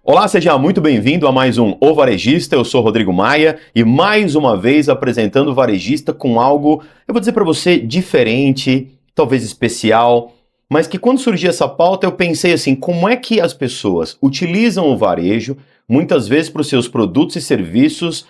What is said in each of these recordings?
Olá, seja muito bem-vindo a mais um O Varejista. Eu sou Rodrigo Maia e mais uma vez apresentando o Varejista com algo, eu vou dizer para você, diferente, talvez especial, mas que quando surgiu essa pauta eu pensei assim, como é que as pessoas utilizam o varejo muitas vezes para os seus produtos e serviços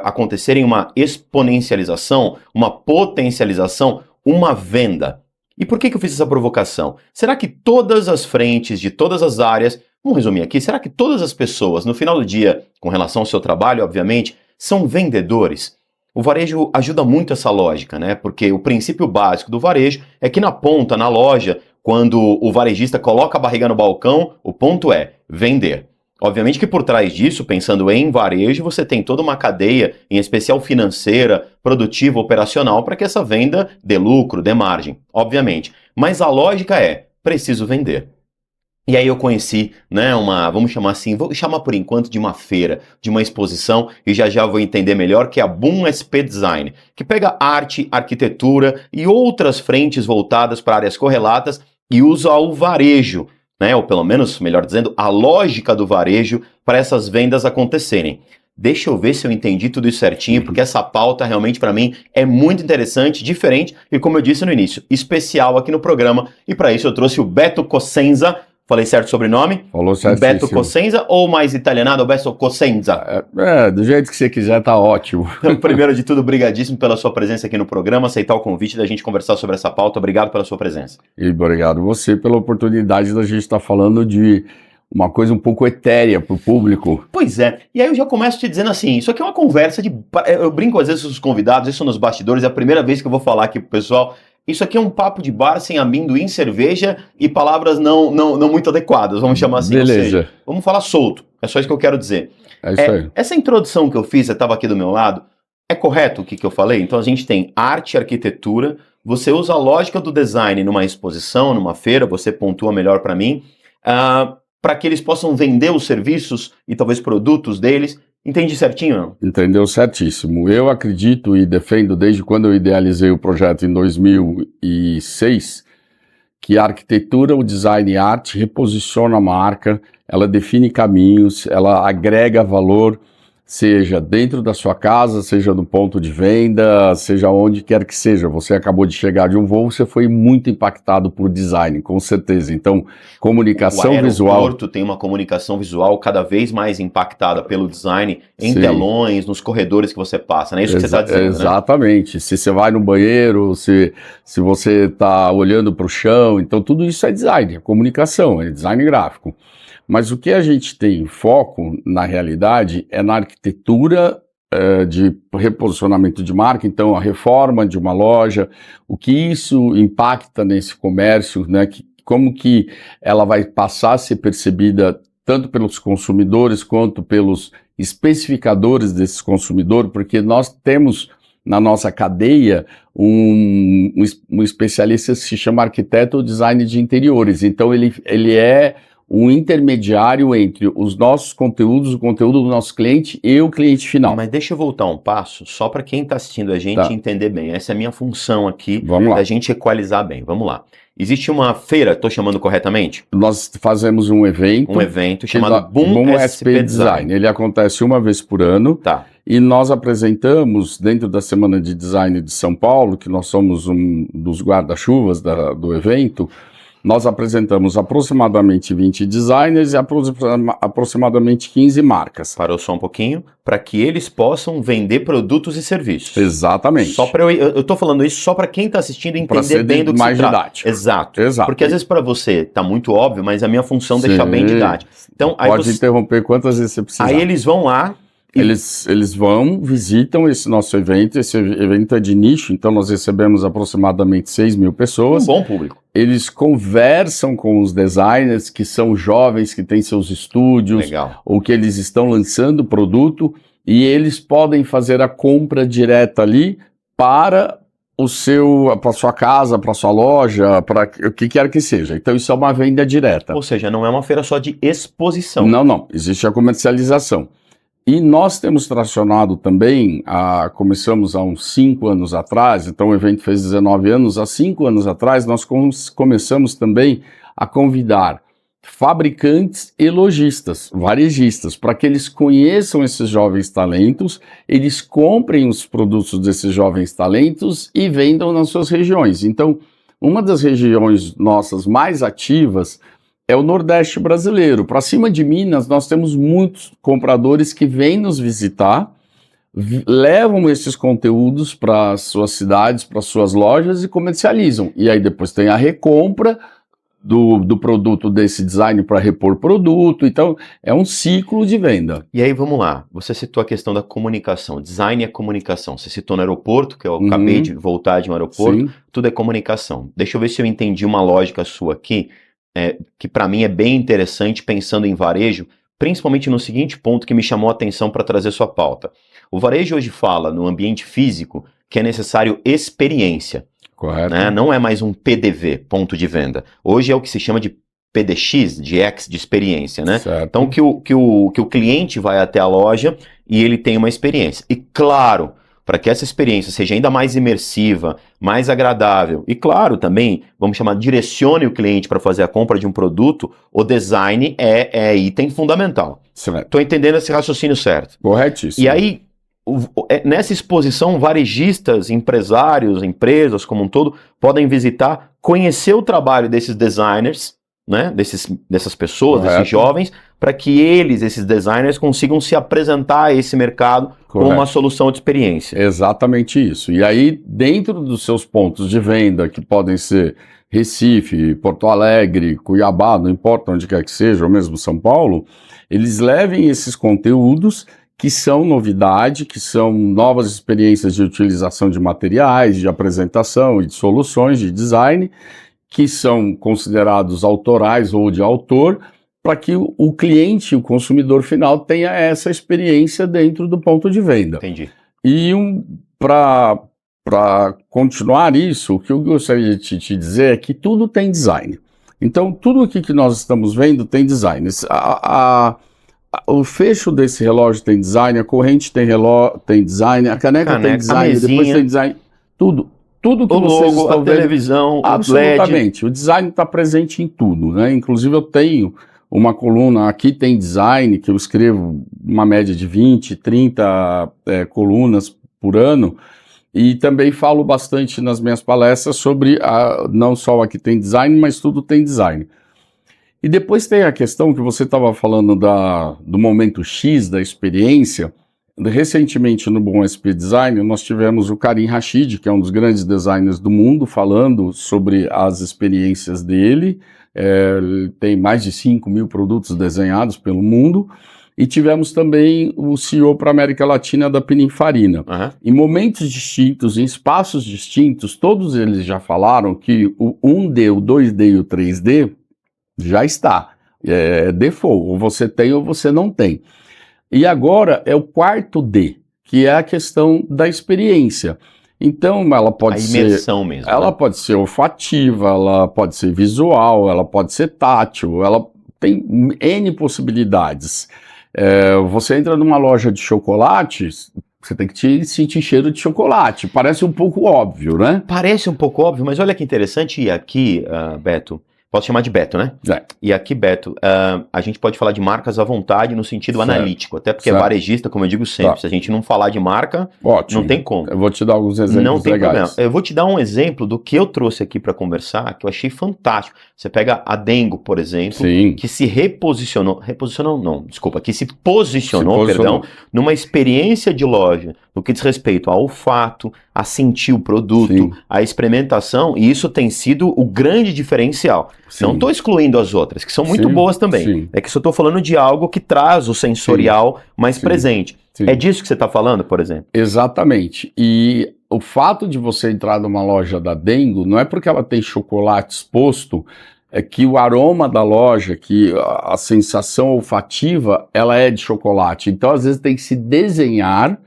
acontecerem uma exponencialização, uma potencialização, uma venda. E por que eu fiz essa provocação? Será que todas as frentes de todas as áreas, vamos resumir aqui, será que todas as pessoas, no final do dia, com relação ao seu trabalho, obviamente, são vendedores? O varejo ajuda muito essa lógica, né? Porque o princípio básico do varejo é que na ponta, na loja, quando o varejista coloca a barriga no balcão, o ponto é vender. Obviamente que por trás disso, pensando em varejo, você tem toda uma cadeia, em especial financeira, produtiva, operacional, para que essa venda dê lucro, dê margem, obviamente. Mas a lógica é, preciso vender. E aí eu conheci, né, vamos chamar assim, vou chamar por enquanto de uma feira, de uma exposição, e já vou entender melhor, que é a Boom SP Design, que pega arte, arquitetura e outras frentes voltadas para áreas correlatas e usa o varejo, né, ou pelo menos, melhor dizendo, a lógica do varejo para essas vendas acontecerem. Deixa eu ver se eu entendi tudo isso certinho, porque essa pauta realmente para mim é muito interessante, diferente e, como eu disse no início, especial aqui no programa. E para isso eu trouxe o Beto Cossenza. Falei certo o sobrenome? Falou certíssimo. Beto Cossenza ou mais italianado, Beto Cossenza? Do jeito que você quiser, tá ótimo. Então, primeiro de tudo, brigadíssimo pela sua presença aqui no programa, aceitar o convite da gente conversar sobre essa pauta. Obrigado pela sua presença. E obrigado você pela oportunidade da gente estar falando de uma coisa um pouco etérea para o público. Pois é, e aí eu já começo te dizendo assim, isso aqui é uma conversa de... Eu brinco às vezes com os convidados, isso nos bastidores, é a primeira vez que eu vou falar aqui pro pessoal... Isso aqui é um papo de bar sem amendoim, cerveja e palavras não muito adequadas, vamos chamar assim. Beleza. Ou seja, vamos falar solto, é só isso que eu quero dizer. É isso aí. Essa introdução que eu fiz, você estava aqui do meu lado, é correto o que eu falei? Então a gente tem arte e arquitetura, você usa a lógica do design numa exposição, numa feira, você pontua melhor para mim, para que eles possam vender os serviços e talvez produtos deles. Entendi certinho, não? Entendeu certíssimo. Eu acredito e defendo desde quando eu idealizei o projeto em 2006 que a arquitetura, o design e a arte reposiciona a marca, ela define caminhos, ela agrega valor, seja dentro da sua casa, seja no ponto de venda, seja onde quer que seja. Você acabou de chegar de um voo, você foi muito impactado por design, com certeza. Então, comunicação visual... O aeroporto tem uma comunicação visual cada vez mais impactada pelo design, em Sim. telões, nos corredores que você passa, não é isso que você está dizendo, Exatamente. Né? Se você vai no banheiro, se você está olhando para o chão, então tudo isso é design, é comunicação, é design gráfico. Mas o que a gente tem foco, na realidade, é na arquitetura de reposicionamento de marca, então a reforma de uma loja, o que isso impacta nesse comércio, né? Como que ela vai passar a ser percebida tanto pelos consumidores quanto pelos especificadores desses consumidores, porque nós temos na nossa cadeia um especialista que se chama arquiteto ou design de interiores, então ele é um intermediário entre os nossos conteúdos, o conteúdo do nosso cliente e o cliente final. Mas deixa eu voltar um passo, só para quem está assistindo a gente entender bem. Essa é a minha função aqui, da gente equalizar bem. Vamos lá. Existe uma feira, estou chamando corretamente? Nós fazemos um evento chamado Boom SP Design. Ele acontece uma vez por ano. Tá. E nós apresentamos, dentro da Semana de Design de São Paulo, que nós somos um dos guarda-chuvas do evento, nós apresentamos aproximadamente 20 designers e aproximadamente 15 marcas. Parou só um pouquinho, para que eles possam vender produtos e serviços. Exatamente. Só para eu tô falando isso só para quem está assistindo entender bem do que se trata. Didático. Exato. Porque às vezes para você tá muito óbvio, mas a minha função é deixar bem didático. Então, aí pode interromper quantas vezes você precisar. Aí eles vão lá. Eles vão, visitam esse nosso evento, esse evento é de nicho, então nós recebemos aproximadamente 6 mil pessoas. Um bom público. Eles conversam com os designers que são jovens, que têm seus estúdios, ou que eles estão lançando produto, e eles podem fazer a compra direta ali para para sua casa, para sua loja, para o que quer que seja. Então isso é uma venda direta. Ou seja, não é uma feira só de exposição. Não, existe a comercialização. E nós temos tracionado também, começamos há uns 5 anos atrás, então o evento fez 19 anos, há 5 anos atrás nós começamos também a convidar fabricantes e lojistas, varejistas, para que eles conheçam esses jovens talentos, eles comprem os produtos desses jovens talentos e vendam nas suas regiões. Então, uma das regiões nossas mais ativas é o Nordeste brasileiro. Para cima de Minas, nós temos muitos compradores que vêm nos visitar, levam esses conteúdos para suas cidades, para suas lojas e comercializam. E aí depois tem a recompra do produto desse design para repor produto. Então, é um ciclo de venda. E aí, vamos lá. Você citou a questão da comunicação. Design é comunicação. Você citou no aeroporto, que eu acabei de voltar de um aeroporto. Sim. Tudo é comunicação. Deixa eu ver se eu entendi uma lógica sua aqui, que para mim é bem interessante pensando em varejo, principalmente no seguinte ponto que me chamou a atenção para trazer sua pauta. O varejo hoje fala, no ambiente físico, que é necessário experiência. Correto. Né? Não é mais um PDV, ponto de venda. Hoje é o que se chama de PDX, de X, de experiência, né? Certo. Então que o cliente vai até a loja e ele tem uma experiência. E claro, para que essa experiência seja ainda mais imersiva, mais agradável, e claro também, vamos chamar, direcione o cliente para fazer a compra de um produto, o design é item fundamental. Estou entendendo esse raciocínio certo. Corretíssimo. E aí, nessa exposição, varejistas, empresários, empresas como um todo, podem visitar, conhecer o trabalho desses designers, né, dessas pessoas, Correto. desses jovens, para que esses designers, consigam se apresentar a esse mercado com uma solução de experiência. Exatamente isso. E aí, dentro dos seus pontos de venda, que podem ser Recife, Porto Alegre, Cuiabá, não importa onde quer que seja, ou mesmo São Paulo, eles levem esses conteúdos que são novidade, que são novas experiências de utilização de materiais, de apresentação e de soluções de design, que são considerados autorais ou de autor, para que o cliente, o consumidor final, tenha essa experiência dentro do ponto de venda. Entendi. E para continuar isso, o que eu gostaria de te dizer é que tudo tem design. Então, tudo aqui que nós estamos vendo tem design. O fecho desse relógio tem design, a corrente tem design, a caneca tem design, depois tem design, tudo que vocês logo, estão a vendo, televisão, absolutamente, o LED. o design está presente em tudo, né? Inclusive eu tenho uma coluna, aqui tem design, que eu escrevo uma média de 20, 30 colunas por ano, e também falo bastante nas minhas palestras sobre, não só aqui tem design, mas tudo tem design. E depois tem a questão que você estava falando do momento X, da experiência. Recentemente no Bom SP Design nós tivemos o Karim Rashid, que é um dos grandes designers do mundo, falando sobre as experiências dele. Ele tem mais de 5.000 produtos desenhados pelo mundo. E tivemos também o CEO para a América Latina da Pininfarina. Uhum. Em momentos distintos, em espaços distintos, todos eles já falaram que o 1D, o 2D e o 3D já está. Default, ou você tem ou você não tem. E agora é o quarto D, que é a questão da experiência. Então, ela pode ser... A imersão mesmo. Ela pode ser olfativa, ela pode ser visual, ela pode ser tátil, ela tem N possibilidades. Você entra numa loja de chocolates, você tem que sentir cheiro de chocolate. Parece um pouco óbvio, né? Parece um pouco óbvio, mas olha que interessante. E aqui, Beto, posso chamar de Beto, né? E aqui, Beto, a gente pode falar de marcas à vontade no sentido analítico, até porque é varejista, como eu digo sempre. Se a gente não falar de marca, não tem como. Eu vou te dar alguns exemplos não tem legais. Problema. Eu vou te dar um exemplo do que eu trouxe aqui para conversar, que eu achei fantástico. Você pega a Dengo, por exemplo, que se que se posicionou, numa experiência de loja, no que diz respeito ao olfato, a sentir o produto, a experimentação, e isso tem sido o grande diferencial. Não estou excluindo as outras, que são muito boas também. É que só estou falando de algo que traz o sensorial mais presente. É disso que você está falando, por exemplo? Exatamente. E o fato de você entrar numa loja da Dengo, não é porque ela tem chocolate exposto, é que o aroma da loja, que a sensação olfativa, ela é de chocolate. Então, às vezes, tem que se desenhar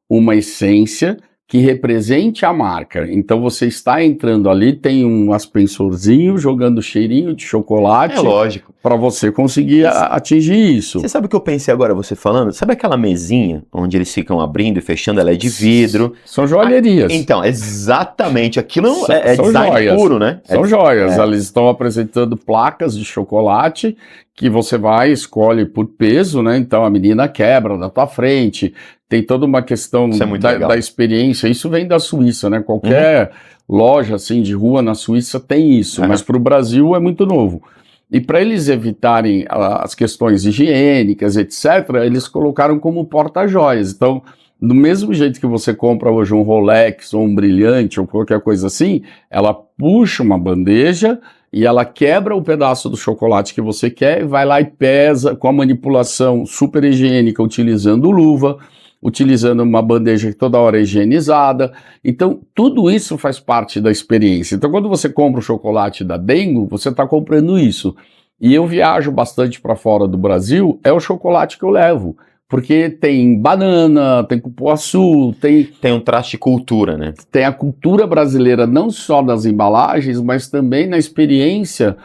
uma essência que represente a marca. Então você está entrando ali, tem um aspensorzinho jogando cheirinho de chocolate. É lógico. Para você conseguir atingir isso. Você sabe o que eu pensei agora, você falando? Sabe aquela mesinha onde eles ficam abrindo e fechando, ela é de vidro? São joalherias. Então, exatamente. Aquilo é São design joias. puro, né? São joias. Eles estão apresentando placas de chocolate que você vai, escolhe por peso, né? Então a menina quebra da tua frente. Tem toda uma questão da experiência. Isso vem da Suíça, né? Qualquer loja assim de rua na Suíça tem isso, mas para o Brasil é muito novo. E para eles evitarem as questões higiênicas, etc., eles colocaram como porta-joias. Então, do mesmo jeito que você compra hoje um Rolex ou um brilhante ou qualquer coisa assim, ela puxa uma bandeja e ela quebra o pedaço do chocolate que você quer e vai lá e pesa com a manipulação super higiênica, utilizando luva, utilizando uma bandeja que toda hora é higienizada. Então, tudo isso faz parte da experiência. Então, quando você compra o chocolate da Dengo, você está comprando isso. E eu viajo bastante para fora do Brasil, é o chocolate que eu levo. Porque tem banana, tem cupuaçu, tem um traço de cultura, né? Tem a cultura brasileira, não só das embalagens, mas também na experiência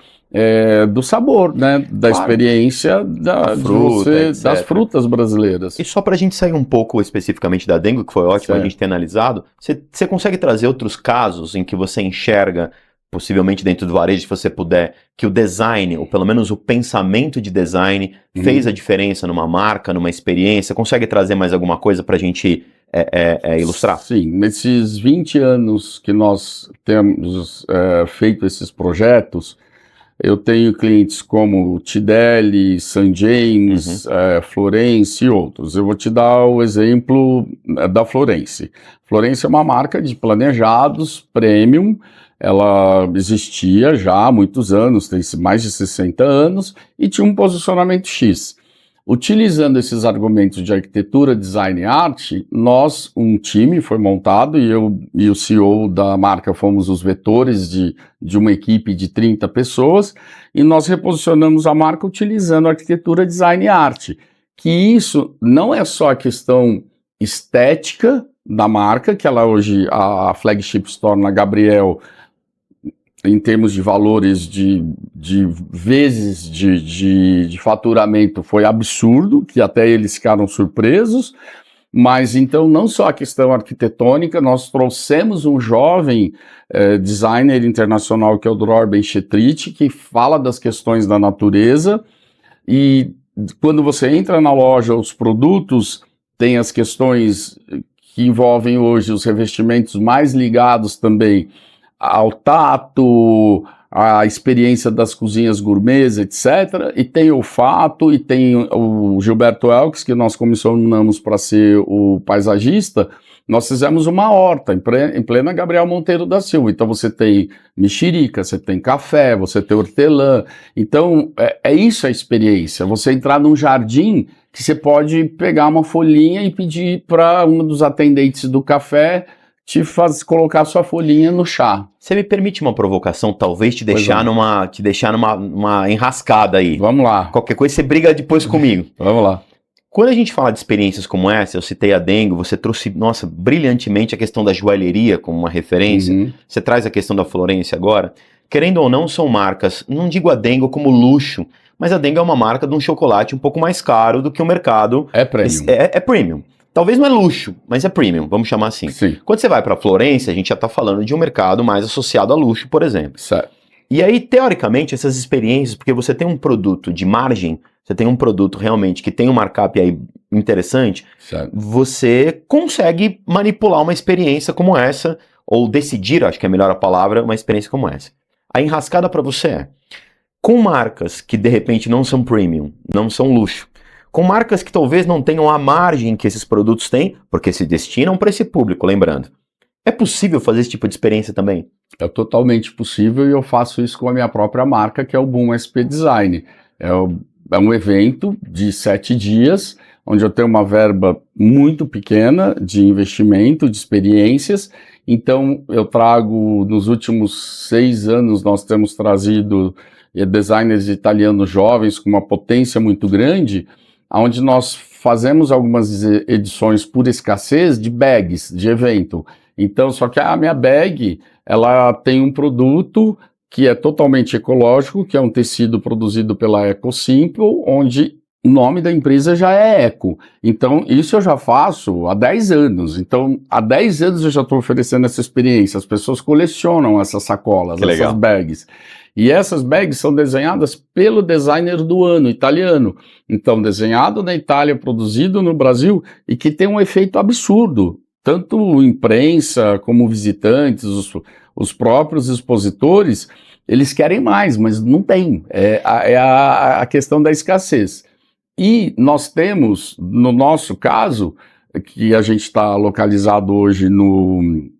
do sabor, né? Da experiência das frutas brasileiras. E só para a gente sair um pouco especificamente da Dengo, que foi ótimo a gente ter analisado, você consegue trazer outros casos em que você enxerga, possivelmente dentro do varejo, se você puder, que o design, ou pelo menos o pensamento de design, fez a diferença numa marca, numa experiência? Consegue trazer mais alguma coisa para a gente ilustrar? Sim, nesses 20 anos que nós temos feito esses projetos, eu tenho clientes como Tidelli, St. James, Florence e outros. Eu vou te dar o exemplo da Florence. Florence é uma marca de planejados premium. Ela existia já há muitos anos, tem mais de 60 anos, e tinha um posicionamento X. Utilizando esses argumentos de arquitetura, design e arte, um time foi montado e eu e o CEO da marca fomos os vetores de uma equipe de 30 pessoas e nós reposicionamos a marca utilizando arquitetura, design e arte. Que isso não é só a questão estética da marca, que ela hoje, a flagship store na Gabriel, em termos de valores de vezes de faturamento, foi absurdo, que até eles ficaram surpresos, mas então não só a questão arquitetônica, nós trouxemos um jovem designer internacional que é o Dror Ben-Chetrit, que fala das questões da natureza, e quando você entra na loja, os produtos têm as questões que envolvem hoje os revestimentos mais ligados também ao tato, a experiência das cozinhas gourmets, etc. E tem olfato, e tem o Gilberto Elks, que nós comissionamos para ser o paisagista. Nós fizemos uma horta em plena Gabriel Monteiro da Silva. Então você tem mexerica, você tem café, você tem hortelã. Então é isso a experiência. Você entrar num jardim que você pode pegar uma folhinha e pedir para um dos atendentes do café colocar sua folhinha no chá. Você me permite uma provocação, talvez te deixar numa enrascada aí. Vamos lá. Qualquer coisa você briga depois comigo. Vamos lá. Quando a gente fala de experiências como essa, eu citei a Dengo, você trouxe, brilhantemente a questão da joalheria como uma referência. Você traz a questão da Florence agora. Querendo ou não, são marcas, não digo a Dengo como luxo, mas a Dengo é uma marca de um chocolate um pouco mais caro do que o mercado. É premium. É premium. Talvez não é luxo, mas é premium, vamos chamar assim. Sim. Quando você vai para a Florence, a gente já está falando de um mercado mais associado a luxo, por exemplo. Certo. E aí, teoricamente, essas experiências, porque você tem um produto de margem, você tem um produto realmente que tem um markup aí interessante, certo, você consegue manipular uma experiência como essa, ou decidir, acho que é melhor a palavra, uma experiência como essa. A enrascada para você é, com marcas que de repente não são premium, não são luxo, com marcas que talvez não tenham a margem que esses produtos têm, porque se destinam para esse público, lembrando. É possível fazer esse tipo de experiência também? É totalmente possível e eu faço isso com a minha própria marca, que é o Boom SP Design. É um evento de 7 dias, onde eu tenho uma verba muito pequena de investimento, de experiências. Então, eu trago, nos últimos 6 anos, nós temos trazido designers italianos jovens com uma potência muito grande, onde nós fazemos algumas edições por escassez de bags de evento. Então, só que a minha bag, ela tem um produto que é totalmente ecológico, que é um tecido produzido pela EcoSimple, onde o nome da empresa já é Eco. Então, isso eu já faço há 10 anos. Então, há 10 anos eu já estou oferecendo essa experiência. As pessoas colecionam essas sacolas, essas bags. E essas bags são desenhadas pelo designer do ano, italiano. Então, desenhado na Itália, produzido no Brasil, e que tem um efeito absurdo. Tanto imprensa como visitantes, os próprios expositores, eles querem mais, mas não tem. É a questão da escassez. E nós temos, no nosso caso, que a gente está localizado hoje no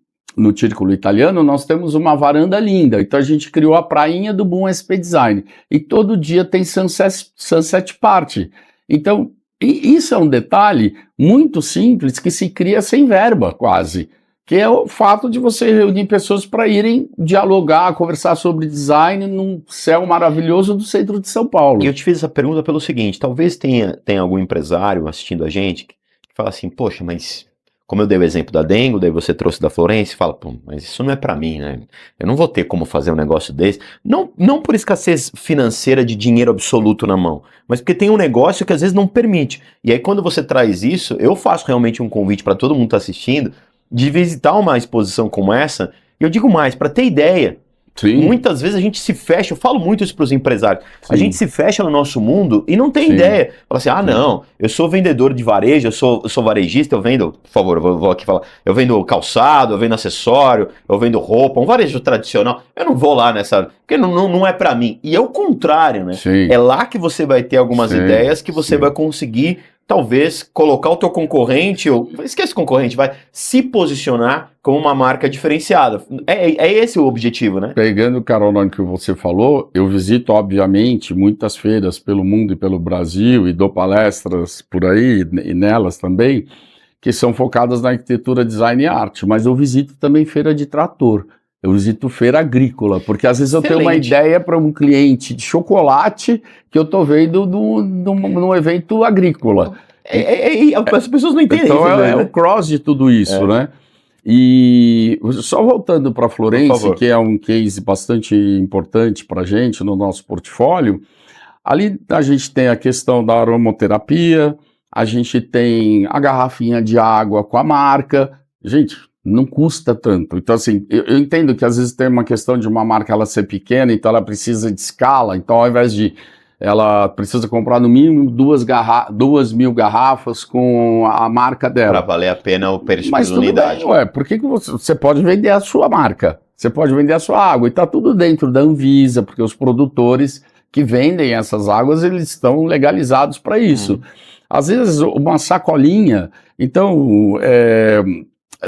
Círculo Italiano, nós temos uma varanda linda. Então a gente criou a prainha do Boom SP Design. E todo dia tem Sunset Party. Então, isso é um detalhe muito simples que se cria sem verba, quase. Que é o fato de você reunir pessoas para irem dialogar, conversar sobre design num céu maravilhoso do centro de São Paulo. E eu te fiz essa pergunta pelo seguinte, talvez tenha algum empresário assistindo a gente que fala assim, poxa, mas como eu dei o exemplo da Dengo, daí você trouxe da Florence, fala, pô, mas isso não é para mim, né? Eu não vou ter como fazer um negócio desse. Não por escassez financeira de dinheiro absoluto na mão, mas porque tem um negócio que às vezes não permite. E aí quando você traz isso, eu faço realmente um convite para todo mundo que está assistindo, de visitar uma exposição como essa, e eu digo mais, para ter ideia, Sim. Muitas vezes a gente se fecha, eu falo muito isso para os empresários, Sim. A gente se fecha no nosso mundo e não tem Sim. ideia. Fala assim, não, eu sou vendedor de varejo, eu sou varejista, eu vendo, por favor, vou aqui falar, eu vendo calçado, eu vendo acessório, eu vendo roupa, um varejo tradicional, eu não vou lá nessa, porque não é para mim. E é o contrário, né? Sim. É lá que você vai ter algumas Sim. ideias que você Sim. vai conseguir talvez colocar o teu concorrente, ou esquece o concorrente, vai se posicionar como uma marca diferenciada. É esse o objetivo, né? Pegando o carona no que você falou, eu visito, obviamente, muitas feiras pelo mundo e pelo Brasil e dou palestras por aí, e nelas também, que são focadas na arquitetura, design e arte, mas eu visito também feira de trator. Eu visito feira agrícola, porque às vezes eu tenho uma ideia para um cliente de chocolate que eu estou vendo num evento agrícola. As pessoas não entendem então isso. É o cross de tudo isso, né? E só voltando para a Florence, que é um case bastante importante para a gente no nosso portfólio, ali a gente tem a questão da aromaterapia, a gente tem a garrafinha de água com a marca. Gente, não custa tanto. Então, assim, eu entendo que às vezes tem uma questão de uma marca ela ser pequena, então ela precisa de escala. Então, ao invés de ela precisa comprar no mínimo 2.000 garrafas com a marca dela. Para valer a pena o preço Mas de tudo unidade. Bem, por que você pode vender a sua marca? Você pode vender a sua água. E está tudo dentro da Anvisa, porque os produtores que vendem essas águas, eles estão legalizados para isso. Às vezes, uma sacolinha. Então,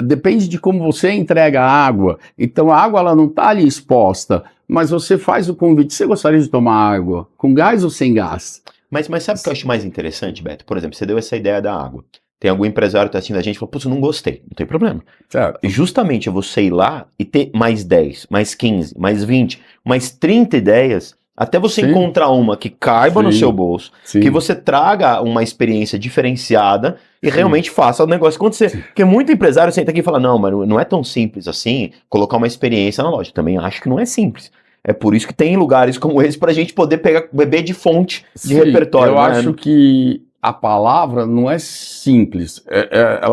depende de como você entrega a água. Então, a água ela não está ali exposta, mas você faz o convite. Você gostaria de tomar água com gás ou sem gás? Mas sabe o que eu acho mais interessante, Beto? Por exemplo, você deu essa ideia da água. Tem algum empresário que está assistindo a gente e falou, putz, eu não gostei. Não tem problema. Certo. Justamente é você ir lá e ter mais 10, mais 15, mais 20, mais 30 ideias, até você encontrar uma que caiba no seu bolso, que você traga uma experiência diferenciada e realmente faça o negócio acontecer. Porque muito empresário senta aqui e fala, não, mas não é tão simples assim colocar uma experiência na loja. Também acho que não é simples. É por isso que tem lugares como esse pra gente poder beber de fonte de repertório. Eu acho que a palavra não é simples,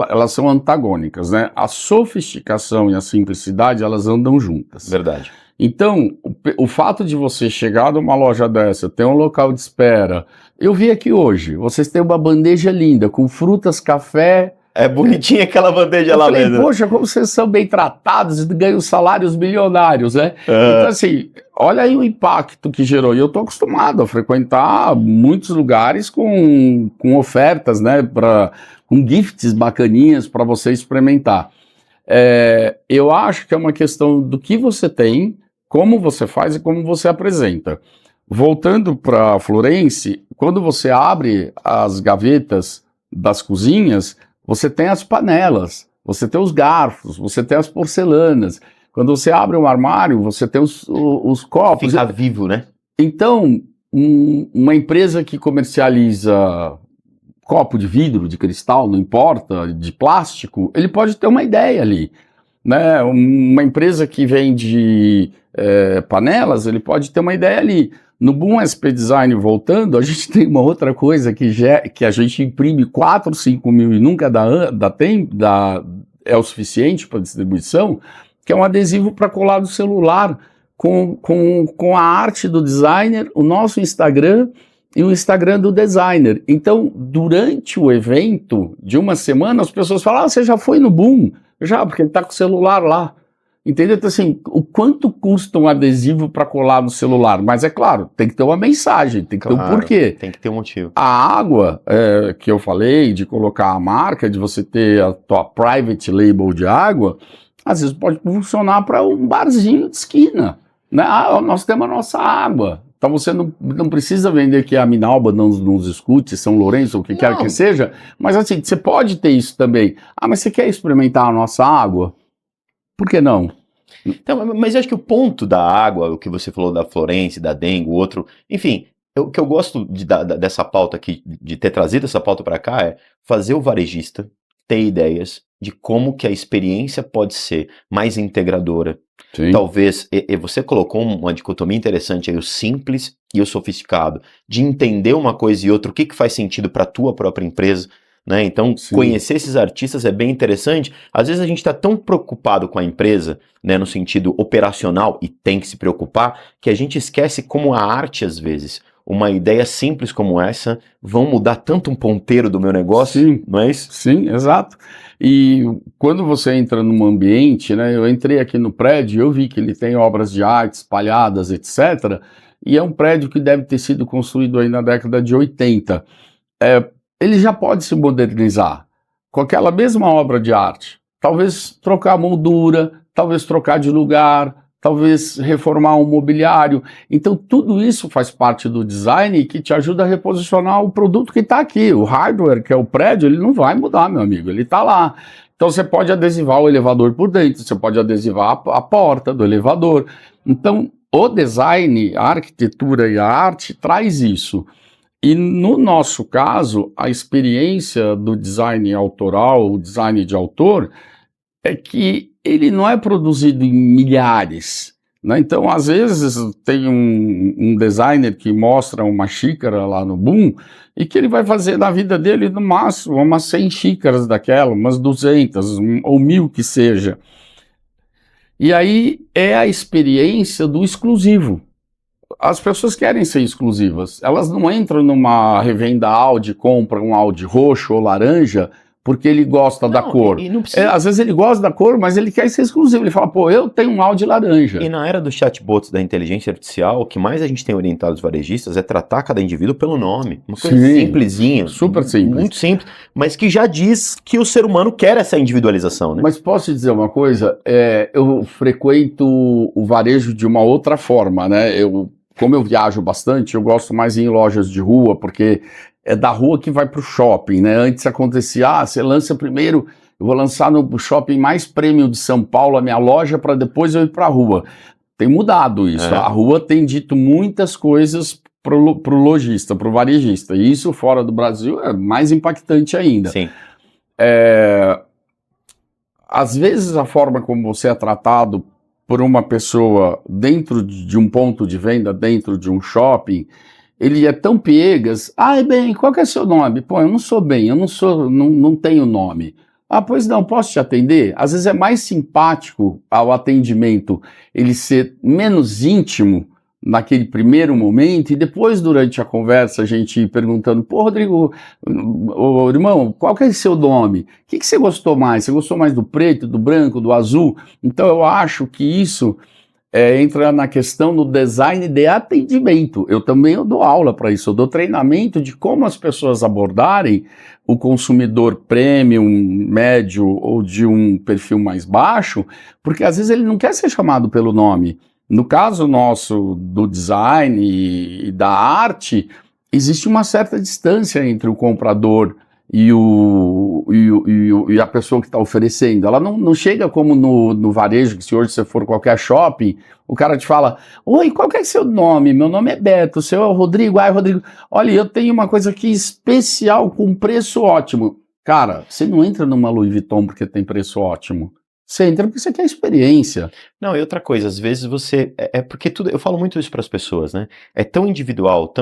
elas são antagônicas, né? A sofisticação e a simplicidade, elas andam juntas. Verdade. Então, o fato de você chegar numa loja dessa, ter um local de espera, eu vi aqui hoje, vocês têm uma bandeja linda, com frutas, café. É bonitinha aquela bandeja lá mesmo. Eu falei, poxa, como vocês são bem tratados e ganham salários milionários, né? Então, assim, olha aí o impacto que gerou. E eu tô acostumado a frequentar muitos lugares com ofertas, né? Com gifts bacaninhas para você experimentar. Eu acho que é uma questão do que você tem, como você faz e como você apresenta. Voltando para Florence, quando você abre as gavetas das cozinhas, você tem as panelas, você tem os garfos, você tem as porcelanas. Quando você abre um armário, você tem os copos. Fica vivo, né? Então, uma empresa que comercializa copo de vidro, de cristal, não importa, de plástico, ele pode ter uma ideia ali, né? Uma empresa que vende panelas, ele pode ter uma ideia ali. No Boom SP Design, voltando, a gente tem uma outra coisa que a gente imprime 4, 5 mil e nunca é o suficiente para distribuição, que é um adesivo para colar no celular com a arte do designer, o nosso Instagram e o Instagram do designer. Então, durante o evento de uma semana, as pessoas falam, você já foi no Boom? Já, porque ele está com o celular lá. Entendeu? Então, assim, o quanto custa um adesivo para colar no celular? Mas é claro, tem que ter uma mensagem, tem que ter um porquê. Tem que ter um motivo. A água, que eu falei, de colocar a marca, de você ter a tua private label de água, às vezes pode funcionar para um barzinho de esquina, né? Nós temos a nossa água. Então você não precisa vender que a Minalba não nos escute, São Lourenço, o que quer que seja, mas assim, você pode ter isso também. Mas você quer experimentar a nossa água? Por que não? Então, mas eu acho que o ponto da água, o que você falou da Florence, da Dengue, o outro, enfim, o que eu gosto dessa pauta aqui, de ter trazido essa pauta para cá, é fazer o varejista ter ideias de como que a experiência pode ser mais integradora. Sim. Talvez, você colocou uma dicotomia interessante aí, o simples e o sofisticado, de entender uma coisa e outra, o que faz sentido para a tua própria empresa, né? Então, sim, conhecer esses artistas é bem interessante. Às vezes a gente está tão preocupado com a empresa, né, no sentido operacional, e tem que se preocupar, que a gente esquece como a arte, às vezes, uma ideia simples como essa, vão mudar tanto um ponteiro do meu negócio, sim, não é isso? Sim, exato. E quando você entra num ambiente, né, eu entrei aqui no prédio, eu vi que ele tem obras de arte espalhadas, etc., e é um prédio que deve ter sido construído aí na década de 80. Ele já pode se modernizar com aquela mesma obra de arte. Talvez trocar a moldura, talvez trocar de lugar, talvez reformar um mobiliário. Então tudo isso faz parte do design que te ajuda a reposicionar o produto que está aqui. O hardware, que é o prédio, ele não vai mudar, meu amigo, ele está lá. Então você pode adesivar o elevador por dentro, você pode adesivar a porta do elevador. Então o design, a arquitetura e a arte traz isso. E no nosso caso, a experiência do design autoral, o design de autor, é que ele não é produzido em milhares, né? Então, às vezes, tem um designer que mostra uma xícara lá no Boom e que ele vai fazer na vida dele, no máximo, umas 100 xícaras daquela, umas 200 ou 1000 que seja. E aí é a experiência do exclusivo. As pessoas querem ser exclusivas, elas não entram numa revenda Audi, compram um Audi roxo ou laranja porque ele gosta da cor. Não precisa... às vezes ele gosta da cor, mas ele quer ser exclusivo, ele fala, pô, eu tenho um Audi laranja. E na era dos chatbots da inteligência artificial, o que mais a gente tem orientado os varejistas é tratar cada indivíduo pelo nome, uma coisa simplesinha, super simples, muito simples, mas que já diz que o ser humano quer essa individualização, né? Mas posso te dizer uma coisa, eu frequento o varejo de uma outra forma, né? Como eu viajo bastante, eu gosto mais de ir em lojas de rua, porque é da rua que vai para o shopping, né? Antes acontecia, você lança primeiro, eu vou lançar no shopping mais premium de São Paulo a minha loja para depois eu ir para a rua. Tem mudado isso, a rua tem dito muitas coisas pro lojista, pro varejista, e isso fora do Brasil é mais impactante ainda. Sim. Às vezes a forma como você é tratado por uma pessoa dentro de um ponto de venda, dentro de um shopping, ele é tão piegas. Bem, qual que é seu nome? Pô, eu não sou bem, eu não tenho nome. Pois não, posso te atender? Às vezes é mais simpático ao atendimento ele ser menos íntimo naquele primeiro momento e depois durante a conversa a gente ir perguntando, pô, Rodrigo, irmão, qual que é seu nome? O que você gostou mais? Você gostou mais do preto, do branco, do azul? Então eu acho que isso entra na questão do design de atendimento. Eu também dou aula para isso, eu dou treinamento de como as pessoas abordarem o consumidor premium, médio ou de um perfil mais baixo, porque às vezes ele não quer ser chamado pelo nome. No caso nosso do design e da arte, existe uma certa distância entre o comprador e a pessoa que está oferecendo. Ela não chega como no varejo, que se hoje você for qualquer shopping, o cara te fala, oi, qual que é seu nome? Meu nome é Beto, o seu é o Rodrigo. Ah, Rodrigo, olha, eu tenho uma coisa aqui especial com preço ótimo. Cara, você não entra numa Louis Vuitton porque tem preço ótimo. Você entra porque você quer experiência. Não, e outra coisa, às vezes você. É porque tudo. Eu falo muito isso para as pessoas, né? É tão individual,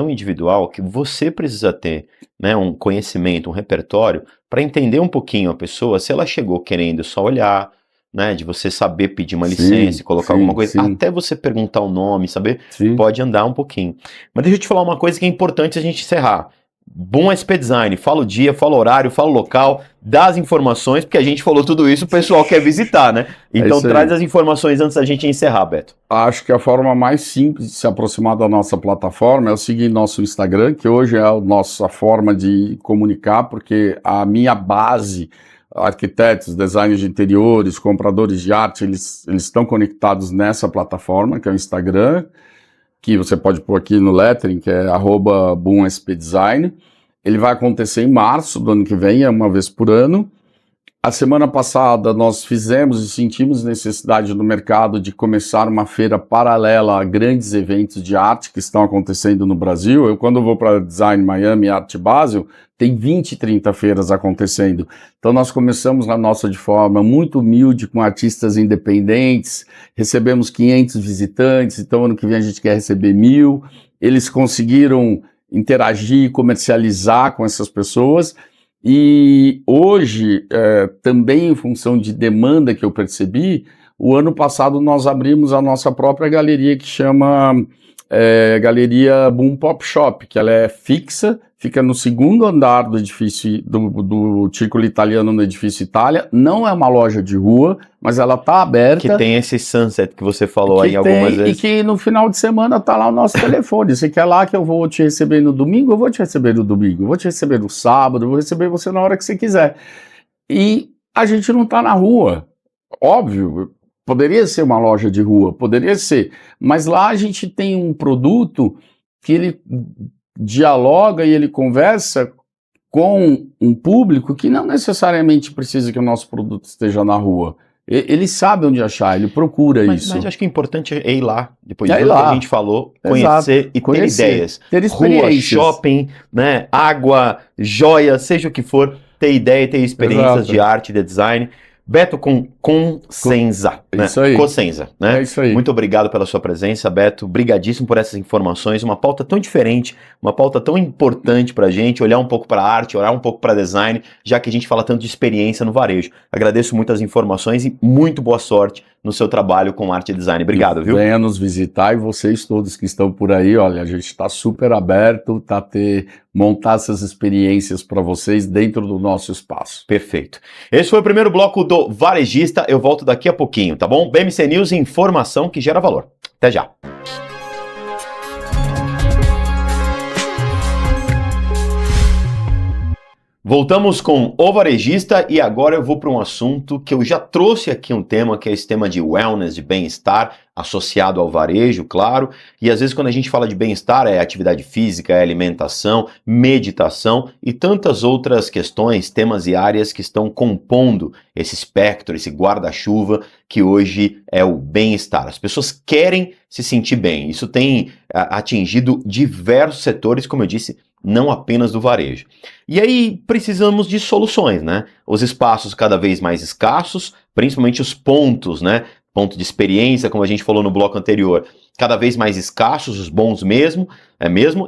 que você precisa ter, né, um conhecimento, um repertório, para entender um pouquinho a pessoa, se ela chegou querendo só olhar, né? De você saber pedir uma licença e colocar alguma coisa, até você perguntar o nome, saber, pode andar um pouquinho. Mas deixa eu te falar uma coisa que é importante a gente encerrar. Boom SP Design, fala o dia, fala o horário, fala o local, dá as informações, porque a gente falou tudo isso, o pessoal quer visitar, né? Então traz as informações antes da gente encerrar, Beto. Acho que a forma mais simples de se aproximar da nossa plataforma é o seguir nosso Instagram, que hoje é a nossa forma de comunicar, porque a minha base, arquitetos, designers de interiores, compradores de arte, eles estão conectados nessa plataforma, que é o Instagram, que você pode pôr aqui no lettering, que é @boomspdesign. Ele vai acontecer em março do ano que vem, é uma vez por ano. A semana passada nós fizemos e sentimos necessidade no mercado de começar uma feira paralela a grandes eventos de arte que estão acontecendo no Brasil. Eu, quando vou para Design Miami, Arte Basel, tem 20, 30 feiras acontecendo. Então nós começamos a nossa de forma muito humilde, com artistas independentes, recebemos 500 visitantes, então ano que vem a gente quer receber 1.000. Eles conseguiram interagir, comercializar com essas pessoas. E hoje, também em função de demanda que eu percebi, o ano passado nós abrimos a nossa própria galeria que chama Galeria Boom Pop Shop, que ela é fixa, fica no segundo andar do edifício do Círculo Italiano no Edifício Itália. Não é uma loja de rua, mas ela está aberta. Que tem esse sunset que você falou aí algumas vezes. E que no final de semana está lá o nosso telefone. Você quer lá que eu vou te receber no domingo? Eu vou te receber no domingo. Eu vou te receber no sábado. Eu vou receber você na hora que você quiser. E a gente não está na rua. Óbvio, poderia ser uma loja de rua, poderia ser. Mas lá a gente tem um produto que ele dialoga e ele conversa com um público que não necessariamente precisa que o nosso produto esteja na rua. Ele sabe onde achar, ele procura isso. Mas acho que o importante é ir lá, depois de tudo que a gente falou, conhecer e ter ideias. Ter experiências. Rua, shopping, né, água, joia, seja o que for, ter ideia e ter experiências de arte, de design. Beto com Cosenza, né? Isso aí. Cosenza, né? É isso aí. Muito obrigado pela sua presença, Beto. Brigadíssimo por essas informações. Uma pauta tão diferente, uma pauta tão importante pra gente, olhar um pouco pra arte, olhar um pouco pra design, já que a gente fala tanto de experiência no varejo. Agradeço muito as informações e muito boa sorte no seu trabalho com arte e design. Obrigado, viu? Venha nos visitar e vocês todos que estão por aí, olha, a gente está super aberto, montar essas experiências para vocês dentro do nosso espaço. Perfeito. Esse foi o primeiro bloco do Varejista. Eu volto daqui a pouquinho, tá bom? BMC News, informação que gera valor. Até já. Voltamos com o Varejista e agora eu vou para um assunto que eu já trouxe aqui um tema, que é esse tema de wellness, de bem-estar, associado ao varejo, claro. E às vezes quando a gente fala de bem-estar é atividade física, é alimentação, meditação e tantas outras questões, temas e áreas que estão compondo esse espectro, esse guarda-chuva que hoje é o bem-estar. As pessoas querem se sentir bem. Isso tem atingido diversos setores, como eu disse, não apenas do varejo. E aí precisamos de soluções, né? Os espaços cada vez mais escassos, principalmente os pontos, né? Ponto de experiência, como a gente falou no bloco anterior, cada vez mais escassos, os bons mesmo,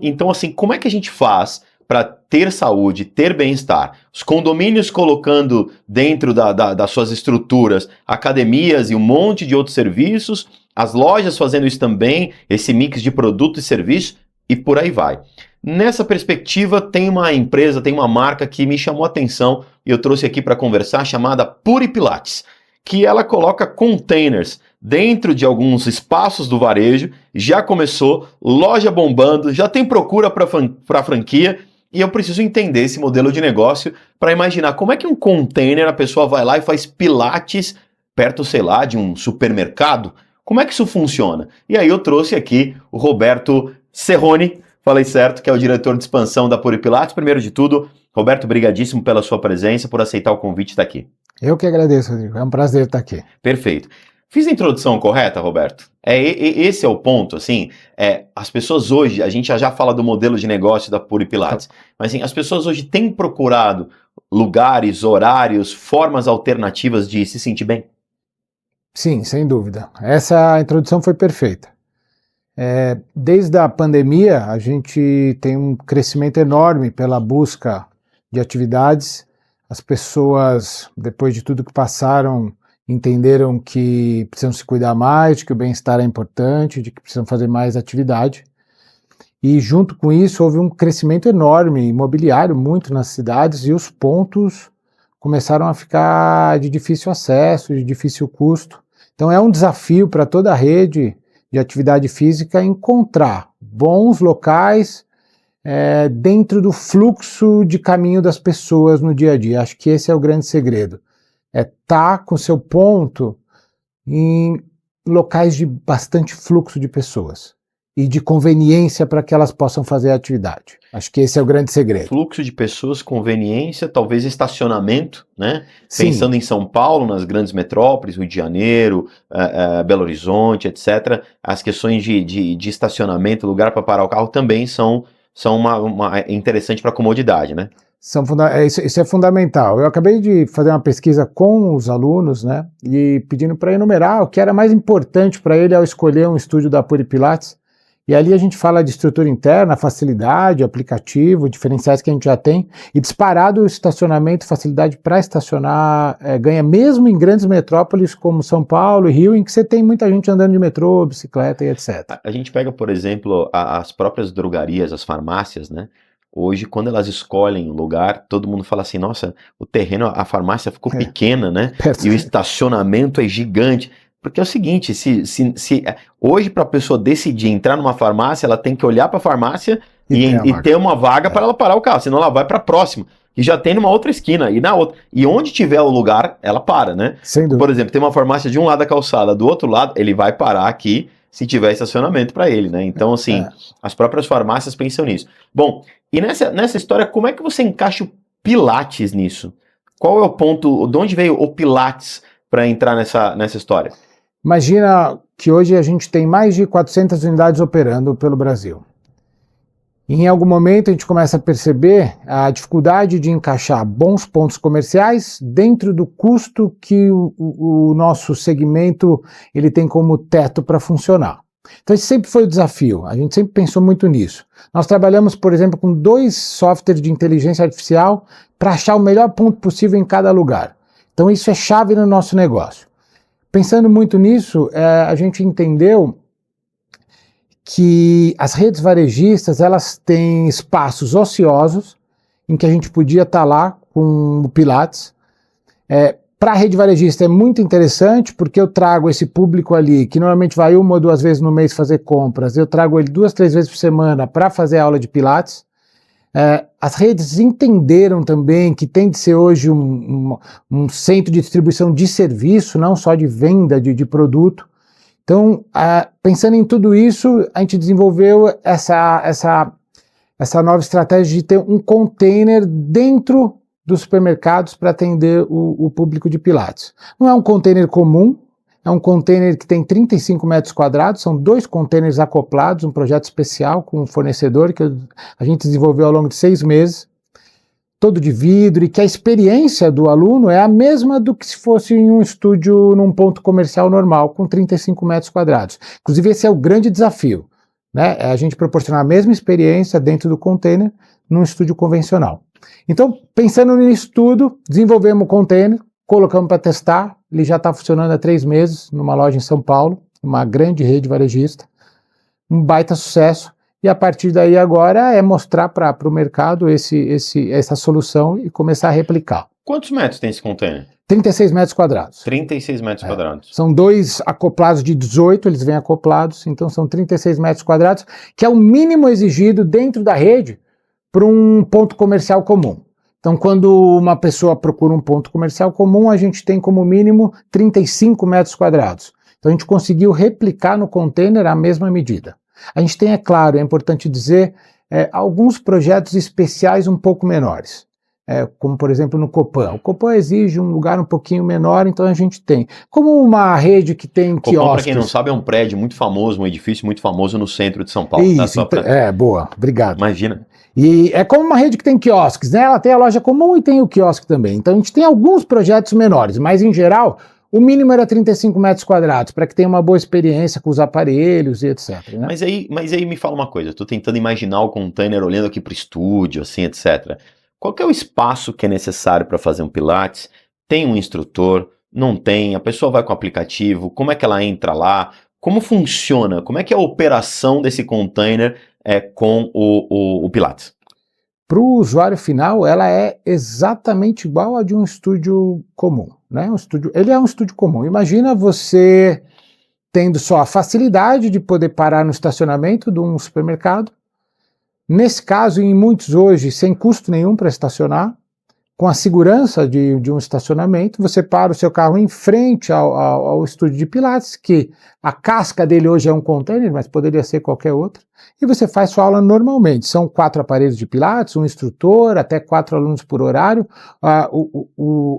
Então, assim, como é que a gente faz para ter saúde, ter bem-estar? Os condomínios colocando dentro das suas estruturas academias e um monte de outros serviços, as lojas fazendo isso também, esse mix de produto e serviço, e por aí vai. Nessa perspectiva, tem uma empresa, tem uma marca que me chamou a atenção e eu trouxe aqui para conversar, chamada Puri Pilates, que ela coloca containers dentro de alguns espaços do varejo, já começou, loja bombando, já tem procura para franquia, e eu preciso entender esse modelo de negócio para imaginar como é que um container, a pessoa vai lá e faz pilates perto, sei lá, de um supermercado. Como é que isso funciona? E aí eu trouxe aqui o Roberto Serrone, falei certo, que é o diretor de expansão da Puri Pilates. Primeiro de tudo, Roberto, brigadíssimo pela sua presença, por aceitar o convite de estar aqui. Eu que agradeço, Rodrigo. É um prazer estar aqui. Perfeito. Fiz a introdução correta, Roberto? Esse é o ponto, assim, as pessoas hoje, a gente já fala do modelo de negócio da Puri Pilates, mas assim, as pessoas hoje têm procurado lugares, horários, formas alternativas de se sentir bem? Sim, sem dúvida. Essa introdução foi perfeita. Desde a pandemia, a gente tem um crescimento enorme pela busca de atividades. As pessoas, depois de tudo que passaram, entenderam que precisam se cuidar mais, de que o bem-estar é importante, de que precisam fazer mais atividade. E junto com isso houve um crescimento enorme imobiliário, muito nas cidades, e os pontos começaram a ficar de difícil acesso, de difícil custo. Então é um desafio para toda a rede de atividade física encontrar bons locais dentro do fluxo de caminho das pessoas no dia a dia. Acho que esse é o grande segredo. Tá com seu ponto em locais de bastante fluxo de pessoas e de conveniência para que elas possam fazer a atividade. Acho que esse é o grande segredo. Fluxo de pessoas, conveniência, talvez estacionamento, né? Sim. Pensando em São Paulo, nas grandes metrópoles, Rio de Janeiro, Belo Horizonte, etc., as questões de estacionamento, lugar para parar o carro também são interessante para a comodidade, né? Isso é fundamental. Eu acabei de fazer uma pesquisa com os alunos, né, e pedindo para enumerar o que era mais importante para ele ao escolher um estúdio da Puri Pilates. E ali a gente fala de estrutura interna, facilidade, aplicativo, diferenciais que a gente já tem, e disparado o estacionamento, facilidade para estacionar, ganha mesmo em grandes metrópoles como São Paulo e Rio, em que você tem muita gente andando de metrô, bicicleta e etc. A gente pega, por exemplo, as próprias drogarias, as farmácias, né? Hoje, quando elas escolhem lugar, todo mundo fala assim, nossa, o terreno, a farmácia ficou pequena, né? E o estacionamento é gigante. Porque é o seguinte, hoje para a pessoa decidir entrar numa farmácia, ela tem que olhar para a farmácia e ter uma vaga para ela parar o carro, senão ela vai para a próxima, que já tem numa outra esquina, e na outra. E onde tiver o lugar, ela para, né? Sem dúvida. Por exemplo, tem uma farmácia de um lado da calçada, do outro lado, ele vai parar aqui se tiver estacionamento para ele, né? Então, assim, as próprias farmácias pensam nisso. Bom, e nessa história, como é que você encaixa o Pilates nisso? Qual é o ponto, de onde veio o Pilates para entrar nessa história? Imagina que hoje a gente tem mais de 400 unidades operando pelo Brasil. E em algum momento a gente começa a perceber a dificuldade de encaixar bons pontos comerciais dentro do custo que o nosso segmento ele tem como teto para funcionar. Então esse sempre foi o desafio, a gente sempre pensou muito nisso. Nós trabalhamos, por exemplo, com 2 softwares de inteligência artificial para achar o melhor ponto possível em cada lugar. Então isso é chave no nosso negócio. Pensando muito nisso, a gente entendeu que as redes varejistas elas têm espaços ociosos em que a gente podia estar lá com o Pilates. Para a rede varejista é muito interessante porque eu trago esse público ali que normalmente vai 1 ou 2 vezes no mês fazer compras, eu trago ele 2, 3 vezes por semana para fazer aula de Pilates. As redes entenderam também que tem de ser hoje um centro de distribuição de serviço, não só de venda de produto. Então, pensando em tudo isso, a gente desenvolveu essa nova estratégia de ter um container dentro dos supermercados para atender o público de Pilates. Não é um container comum, é um container que tem 35 metros quadrados, são 2 containers acoplados, um projeto especial com um fornecedor que a gente desenvolveu ao longo de 6 meses, todo de vidro, e que a experiência do aluno é a mesma do que se fosse em um estúdio num ponto comercial normal, com 35 metros quadrados. Inclusive esse é o grande desafio, né? É a gente proporcionar a mesma experiência dentro do container num estúdio convencional. Então, pensando nisso tudo, desenvolvemos o container, colocamos para testar, ele já está funcionando há 3 meses numa loja em São Paulo, uma grande rede varejista, um baita sucesso, e a partir daí agora é mostrar para o mercado essa solução e começar a replicar. Quantos metros tem esse container? 36 metros quadrados. 36 metros quadrados. São 2 acoplados de 18, eles vêm acoplados, então são 36 metros quadrados, que é o mínimo exigido dentro da rede para um ponto comercial comum. Então, quando uma pessoa procura um ponto comercial comum, a gente tem como mínimo 35 metros quadrados. Então, a gente conseguiu replicar no container a mesma medida. A gente tem, é claro, é importante dizer, alguns projetos especiais um pouco menores. como por exemplo no Copan. O Copan exige um lugar um pouquinho menor, então a gente tem. Como uma rede que tem Copan, quiosques. para quem não sabe, é um prédio muito famoso, um edifício muito famoso no centro de São Paulo. Isso, Tá? boa, obrigado. Imagina. E é como uma rede que tem quiosques, né? Ela tem a loja comum e tem o quiosque também. Então a gente tem alguns projetos menores, mas em geral o mínimo era 35 metros quadrados, para que tenha uma boa experiência com os aparelhos e etc. Né? Mas aí me fala uma coisa, eu tô tentando imaginar o container olhando aqui para o estúdio, assim, etc. Qual que é o espaço que é necessário para fazer um Pilates? Tem um instrutor? Não tem? A pessoa vai com o aplicativo? Como é que ela entra lá? Como funciona? Como é que é a operação desse container com o Pilates? Para o usuário final, ela é exatamente igual a de um estúdio comum. Né? Ele é um estúdio comum. Imagina você tendo só a facilidade de poder parar no estacionamento de um supermercado. Nesse caso, em muitos hoje, sem custo nenhum para estacionar, com a segurança de um estacionamento, você para o seu carro em frente ao estúdio de Pilates, que a casca dele hoje é um container, mas poderia ser qualquer outro, e você faz sua aula normalmente. São 4 aparelhos de Pilates, um instrutor, até 4 alunos por horário. A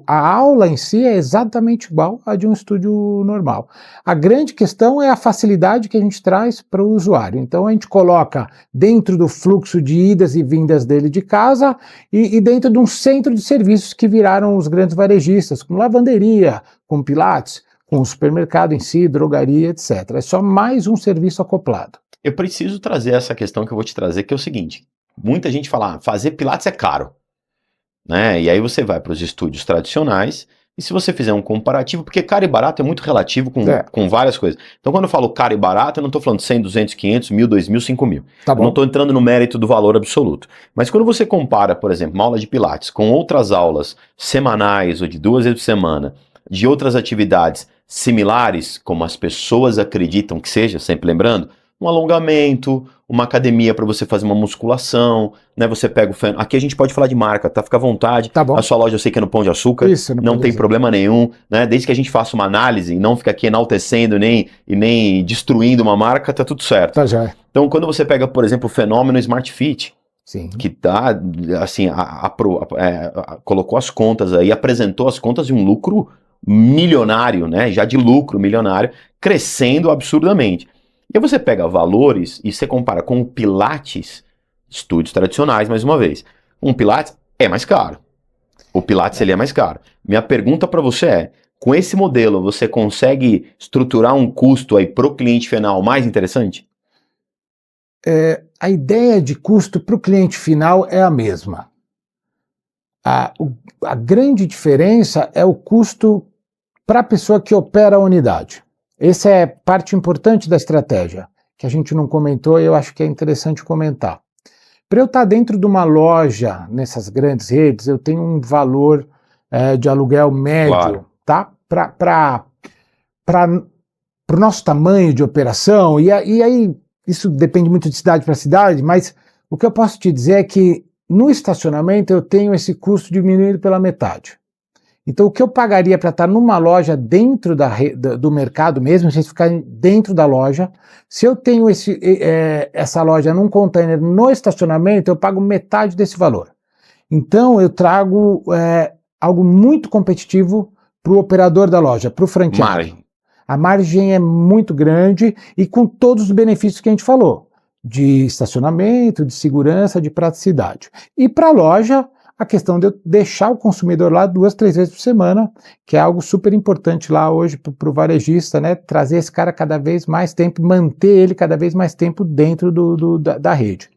aula em si é exatamente igual à de um estúdio normal. A grande questão é a facilidade que a gente traz para o usuário. Então a gente coloca dentro do fluxo de idas e vindas dele de casa e dentro de um centro de serviços que viraram os grandes varejistas, com lavanderia, com Pilates, com o supermercado em si, drogaria, etc. É só mais um serviço acoplado. Eu preciso trazer essa questão que eu vou te trazer, que é o seguinte, muita gente fala, fazer Pilates é caro, né? E aí você vai para os estúdios tradicionais, e se você fizer um comparativo, porque caro e barato é muito relativo com várias coisas. Então quando eu falo caro e barato, eu não estou falando 100, 200, 500, 1.000, 2.000, 5.000. Tá bom. Eu não estou entrando no mérito do valor absoluto. Mas quando você compara, por exemplo, uma aula de Pilates com outras aulas semanais ou de 2 vezes por semana, de outras atividades similares, como as pessoas acreditam que seja, sempre lembrando, um alongamento, uma academia para você fazer uma musculação, né? Você pega o fenômeno. Aqui a gente pode falar de marca, tá? Fica à vontade. Tá bom. A sua loja eu sei que é no Pão de Açúcar. Isso, não tem problema nenhum, né? Desde que a gente faça uma análise e não fica aqui enaltecendo e nem destruindo uma marca, tá tudo certo. Tá já. Então, quando você pega, por exemplo, o fenômeno Smart Fit, Sim. que tá, assim, colocou as contas aí, apresentou as contas de um lucro milionário, né? Já de lucro milionário, crescendo absurdamente. E aí você pega valores e você compara com o Pilates, estúdios tradicionais, mais uma vez. Um Pilates é mais caro. O Pilates ele é mais caro. Minha pergunta para você é, com esse modelo você consegue estruturar um custo aí pro cliente final mais interessante? A ideia de custo para o cliente final é a mesma. A grande diferença é o custo para a pessoa que opera a unidade. Essa é parte importante da estratégia, que a gente não comentou e eu acho que é interessante comentar. Para eu estar dentro de uma loja, nessas grandes redes, eu tenho um valor de aluguel médio, claro, tá? Para o nosso tamanho de operação, e aí isso depende muito de cidade para cidade, mas o que eu posso te dizer é que no estacionamento eu tenho esse custo diminuído pela metade. Então, o que eu pagaria para estar numa loja dentro do mercado mesmo, vocês ficarem dentro da loja, se eu tenho essa loja num container no estacionamento, eu pago metade desse valor. Então, eu trago algo muito competitivo para o operador da loja, para o franqueado. Margem. A margem é muito grande e com todos os benefícios que a gente falou, de estacionamento, de segurança, de praticidade. E para a loja, a questão de eu deixar o consumidor lá 2, 3 vezes por semana, que é algo super importante lá hoje para o varejista, né? Trazer esse cara cada vez mais tempo, manter ele cada vez mais tempo dentro da rede.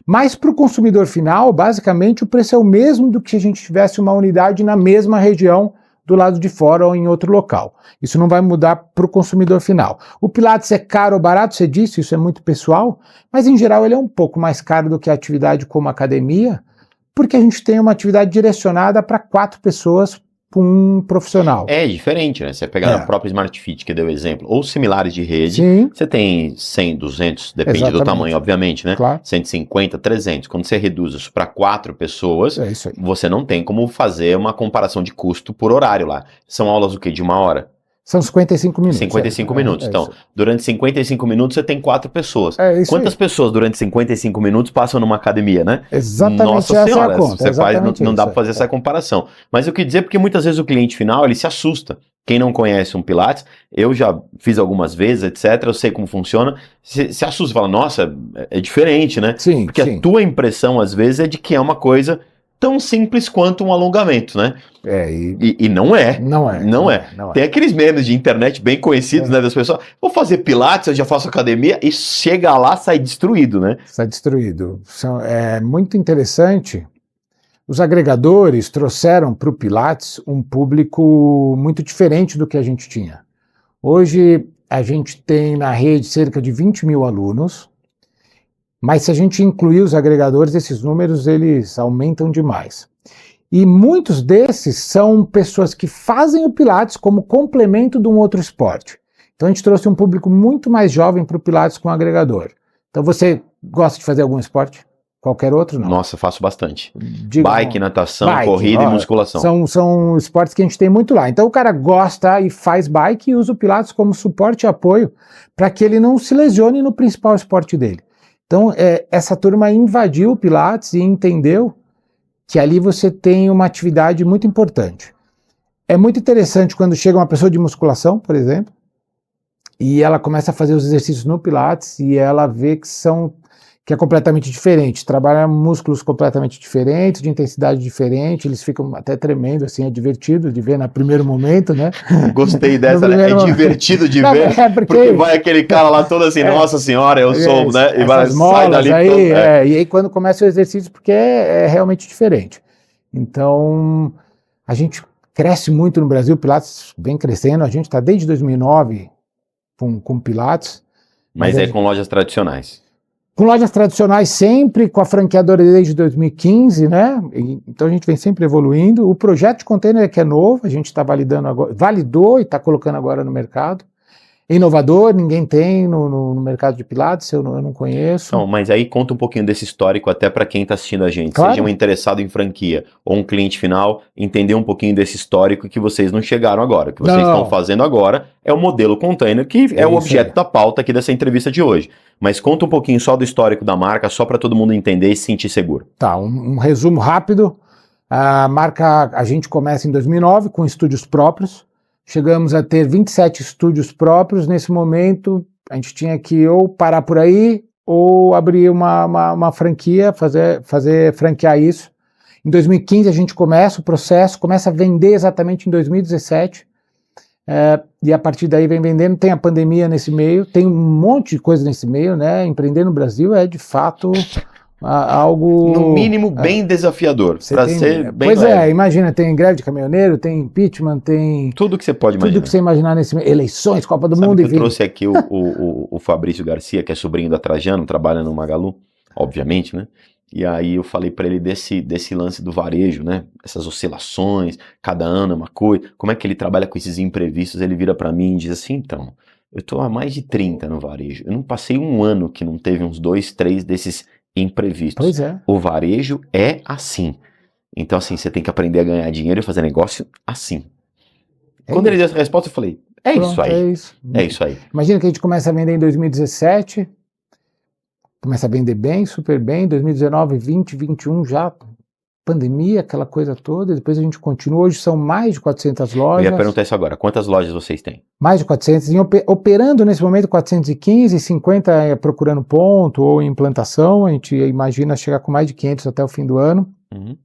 Mas para o consumidor final, basicamente, o preço é o mesmo do que se a gente tivesse uma unidade na mesma região do lado de fora ou em outro local. Isso não vai mudar para o consumidor final. O Pilates é caro ou barato, você disse, isso é muito pessoal, mas em geral ele é um pouco mais caro do que a atividade como academia, porque a gente tem uma atividade direcionada para 4 pessoas com um profissional. É diferente, né? Você pegar no próprio Smart Fit, que deu exemplo, ou similares de rede, sim, você tem 100, 200, depende exatamente do tamanho, obviamente, né? Claro. 150, 300. Quando você reduz isso para 4 pessoas, é isso aí. Você não tem como fazer uma comparação de custo por horário lá. São aulas o quê? De 1 hora? São 55 minutos. 55 minutos. Então, isso. durante 55 minutos você tem 4 pessoas. É isso Quantas aí. pessoas durante 55 minutos passam numa academia, né? Exatamente Nossa essa Senhora, é a conta. você faz, Exatamente não dá isso. para fazer essa comparação. Mas eu queria dizer porque muitas vezes o cliente final, ele se assusta. Quem não conhece um Pilates, eu já fiz algumas vezes, etc, eu sei como funciona, se assusta, fala, nossa, é diferente, né? Sim, Porque sim. a tua impressão, às vezes, é de que é uma coisa tão simples quanto um alongamento, né? E não é. Não é. Não é. Tem aqueles memes de internet bem conhecidos, né, das pessoas. Vou fazer Pilates, eu já faço academia, e chega lá, sai destruído, né? Está destruído. É muito interessante. Os agregadores trouxeram para o Pilates um público muito diferente do que a gente tinha. Hoje, a gente tem na rede cerca de 20 mil alunos, mas se a gente incluir os agregadores, esses números eles aumentam demais. E muitos desses são pessoas que fazem o Pilates como complemento de um outro esporte. Então a gente trouxe um público muito mais jovem para o Pilates com o agregador. Então você gosta de fazer algum esporte? Qualquer outro? Não. Nossa, faço bastante. Diga, Bike, natação, corrida e musculação. São esportes que a gente tem muito lá. Então o cara gosta e faz bike e usa o Pilates como suporte e apoio para que ele não se lesione no principal esporte dele. Então essa turma invadiu o Pilates e entendeu que ali você tem uma atividade muito importante. É muito interessante quando chega uma pessoa de musculação, por exemplo, e ela começa a fazer os exercícios no Pilates e ela vê que é completamente diferente, trabalha músculos completamente diferentes, de intensidade diferente, eles ficam até tremendo, assim, é divertido de ver no primeiro momento, né? Gostei dessa, né? É divertido de ver, porque vai aquele cara lá todo assim, nossa senhora, eu sou, né? E vai, sai dali aí, todo, e aí quando começa o exercício, porque é realmente diferente. Então, a gente cresce muito no Brasil, o Pilates vem crescendo, a gente está desde 2009 com Pilates. Mas é com lojas tradicionais. Com lojas tradicionais sempre, com a franqueadora desde 2015, né? Então a gente vem sempre evoluindo. O projeto de container que é novo, a gente está validando agora, validou e está colocando agora no mercado. Inovador, ninguém tem no mercado de Pilates, eu não conheço. Não, mas aí conta um pouquinho desse histórico até para quem está assistindo a gente, claro. Seja um interessado em franquia ou um cliente final, entender um pouquinho desse histórico que vocês não chegaram agora. O que vocês estão fazendo agora é o modelo container, que é o objeto da pauta aqui dessa entrevista de hoje. Mas conta um pouquinho só do histórico da marca, só para todo mundo entender e se sentir seguro. Tá, um resumo rápido. A marca, a gente começa em 2009 com estúdios próprios. Chegamos a ter 27 estúdios próprios. Nesse momento, a gente tinha que ou parar por aí ou abrir uma franquia, franquear isso. Em 2015, a gente começa o processo, começa a vender exatamente em 2017. E a partir daí vem vendendo. Tem a pandemia nesse meio, tem um monte de coisa nesse meio, né? Empreender no Brasil é, de fato, algo... No mínimo, bem desafiador, para ser bem Pois leve. Imagina, tem greve de caminhoneiro, tem impeachment, tem... Tudo que você pode imaginar. Tudo que você imaginar nesse meio. Eleições, Copa do Sabe Mundo, que enfim. eu trouxe aqui o Fabrício Garcia, que é sobrinho da Trajano, trabalha no Magalu, obviamente, né? E aí eu falei para ele desse lance do varejo, né? Essas oscilações, cada ano é uma coisa. Como é que ele trabalha com esses imprevistos? Ele vira para mim e diz assim, então, eu tô há mais de 30 no varejo. Eu não passei um ano que não teve uns 2, 3 desses imprevistos. Pois é. O varejo é assim. Então, assim, você tem que aprender a ganhar dinheiro e fazer negócio assim. Quando ele deu essa resposta, eu falei, isso aí. É isso aí. Imagina que a gente começa a vender em 2017... Começa a vender bem, super bem, 2019, 20, 21 já, pandemia, aquela coisa toda, depois a gente continua, hoje são mais de 400 lojas. Eu ia perguntar isso agora, quantas lojas vocês têm? Mais de 400, operando nesse momento 415, 50 procurando ponto ou implantação, a gente imagina chegar com mais de 500 até o fim do ano. Uhum.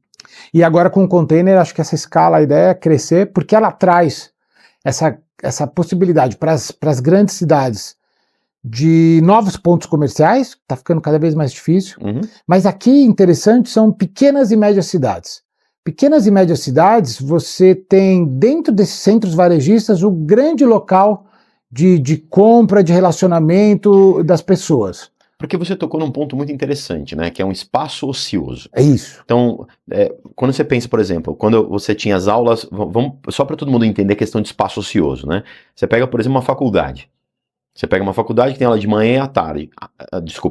E agora com o container, acho que essa escala, a ideia é crescer, porque ela traz essa possibilidade para as grandes cidades, de novos pontos comerciais, está ficando cada vez mais difícil, mas aqui interessante são pequenas e médias cidades. Pequenas e médias cidades, você tem dentro desses centros varejistas o grande local de compra, de relacionamento das pessoas. Porque você tocou num ponto muito interessante, né? Que é um espaço ocioso. É isso. Então, quando você pensa, por exemplo, quando você tinha as aulas, só para todo mundo entender a questão de espaço ocioso, né? Você pega, por exemplo, uma faculdade. Você pega uma faculdade que tem aula de manhã à tarde,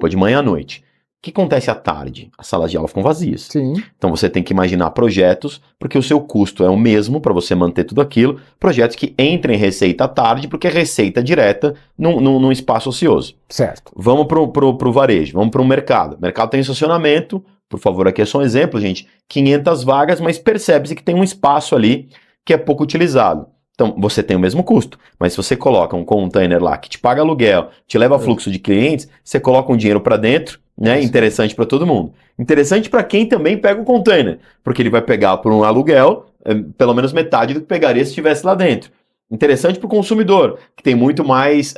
de manhã à noite. que acontece à tarde? As salas de aula ficam vazias. Sim. Então você tem que imaginar projetos, porque o seu custo é o mesmo para você manter tudo aquilo, projetos que entrem em receita à tarde, porque é receita direta num espaço ocioso. Certo. Vamos pro varejo, vamos para o mercado. O mercado tem estacionamento, por favor, aqui é só um exemplo, gente, 500 vagas, mas percebe-se que tem um espaço ali que é pouco utilizado. Então, você tem o mesmo custo, mas se você coloca um container lá que te paga aluguel, te leva fluxo de clientes, você coloca um dinheiro para dentro, né? Interessante para todo mundo. Interessante para quem também pega o container, porque ele vai pegar por um aluguel, pelo menos metade do que pegaria se estivesse lá dentro. Interessante para o consumidor, que tem muito mais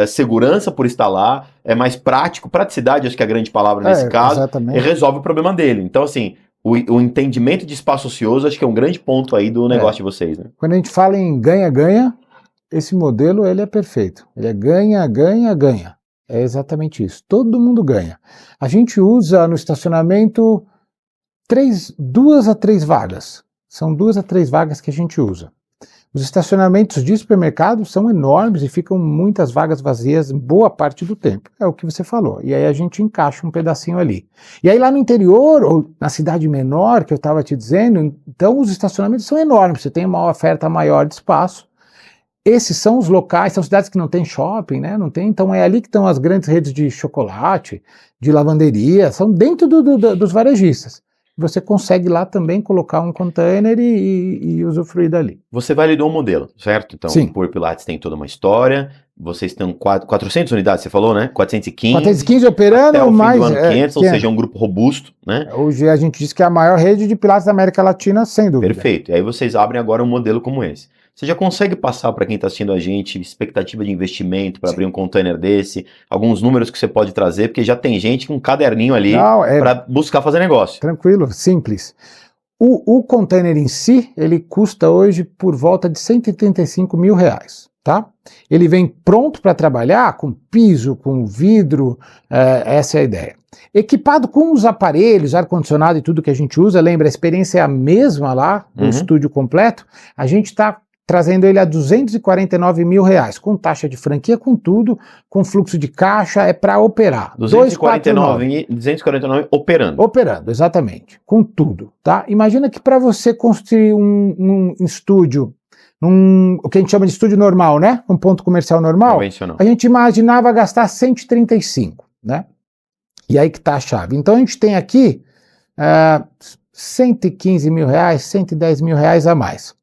segurança por estar lá, é mais prático, praticidade, acho que é a grande palavra nesse caso, exatamente. e resolve o problema dele. Então, assim, o entendimento de espaço ocioso acho que é um grande ponto aí do negócio de vocês, né? Quando a gente fala em ganha-ganha, esse modelo ele é perfeito. Ele é ganha, ganha, ganha. É exatamente isso. Todo mundo ganha. A gente usa no estacionamento 2 a 3 vagas. São 2 a 3 vagas que a gente usa. Os estacionamentos de supermercado são enormes e ficam muitas vagas vazias boa parte do tempo. É o que você falou. E aí a gente encaixa um pedacinho ali. E aí lá no interior, ou na cidade menor, que eu estava te dizendo, então os estacionamentos são enormes. Você tem uma oferta maior de espaço. Esses são os locais, são cidades que não tem shopping, né? Não tem, então é ali que estão as grandes redes de chocolate, de lavanderia, são dentro dos varejistas. Você consegue lá também colocar um container e usufruir dali. Você validou um modelo, certo? Então, Sim. o Por Pilates tem toda uma história, vocês têm 400 unidades, você falou, né? 415. 415 operando, até o fim mais do ano 500, ou seja, é um grupo robusto, né? Hoje a gente diz que é a maior rede de Pilates da América Latina, sem dúvida. Perfeito. E aí vocês abrem agora um modelo como esse. Você já consegue passar para quem está assistindo a gente expectativa de investimento para abrir um container desse, alguns números que você pode trazer, porque já tem gente com um caderninho ali para buscar fazer negócio. Tranquilo, simples. O container em si, ele custa hoje por volta de R$135 mil, tá? Ele vem pronto para trabalhar, com piso, com vidro, essa é a ideia. Equipado com os aparelhos, ar-condicionado e tudo que a gente usa, lembra, a experiência é a mesma lá, no estúdio completo, a gente está trazendo ele a R$249 mil, com taxa de franquia, com tudo, com fluxo de caixa, é para operar. 249 operando. Operando, exatamente, com tudo, tá? Imagina que para você construir um estúdio, o que a gente chama de estúdio normal, né? Um ponto comercial normal, a gente imaginava gastar 135, né? E aí que está a chave. Então a gente tem aqui R$115 mil, R$110 mil a mais.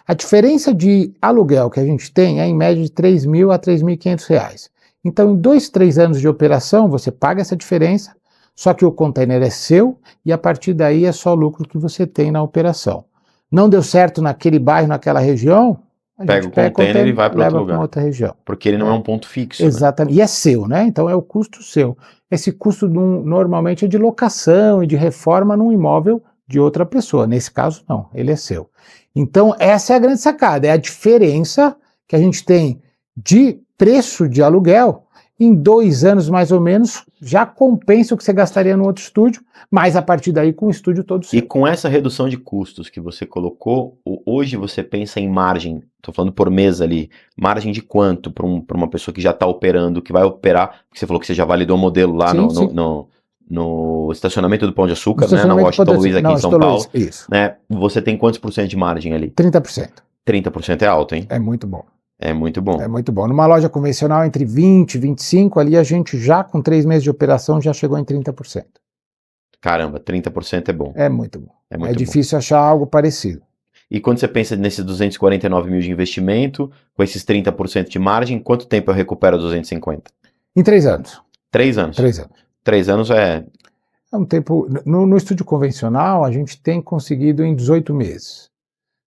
A diferença de aluguel que a gente tem é em média de R$3.000 a R$3.500. Então, em 2, 3 anos de operação, você paga essa diferença, só que o container é seu e a partir daí é só o lucro que você tem na operação. Não deu certo naquele bairro, naquela região, pega o container e vai para outro lugar. Outra região. Porque ele não é um ponto fixo. Exatamente. Né? E é seu, né? Então é o custo seu. Esse custo normalmente é de locação e de reforma num imóvel de outra pessoa. Nesse caso, não. Ele é seu. Então, essa é a grande sacada, é a diferença que a gente tem de preço de aluguel. Em 2 anos, mais ou menos, já compensa o que você gastaria no outro estúdio, mas a partir daí com o estúdio todo seu. E com essa redução de custos que você colocou, hoje você pensa em margem, estou falando por mês ali, margem de quanto para uma pessoa que já está operando, que vai operar, porque você falou que você já validou o modelo lá no estacionamento do Pão de Açúcar, né, na Washington Luiz aqui em São Paulo, isso. Né, você tem quantos por cento de margem ali? 30%. 30% é alto, hein? É muito bom. É muito bom. É muito bom. Numa loja convencional, entre 20% e 25%, ali a gente já, com 3 meses de operação, já chegou em 30%. Caramba, 30% é bom. É muito bom. É difícil achar algo parecido. E quando você pensa nesses 249 mil de investimento, com esses 30% de margem, quanto tempo eu recupero 250? Em 3 anos. 3 anos? 3 anos. 3 anos é um tempo. No estúdio convencional, a gente tem conseguido em 18 meses.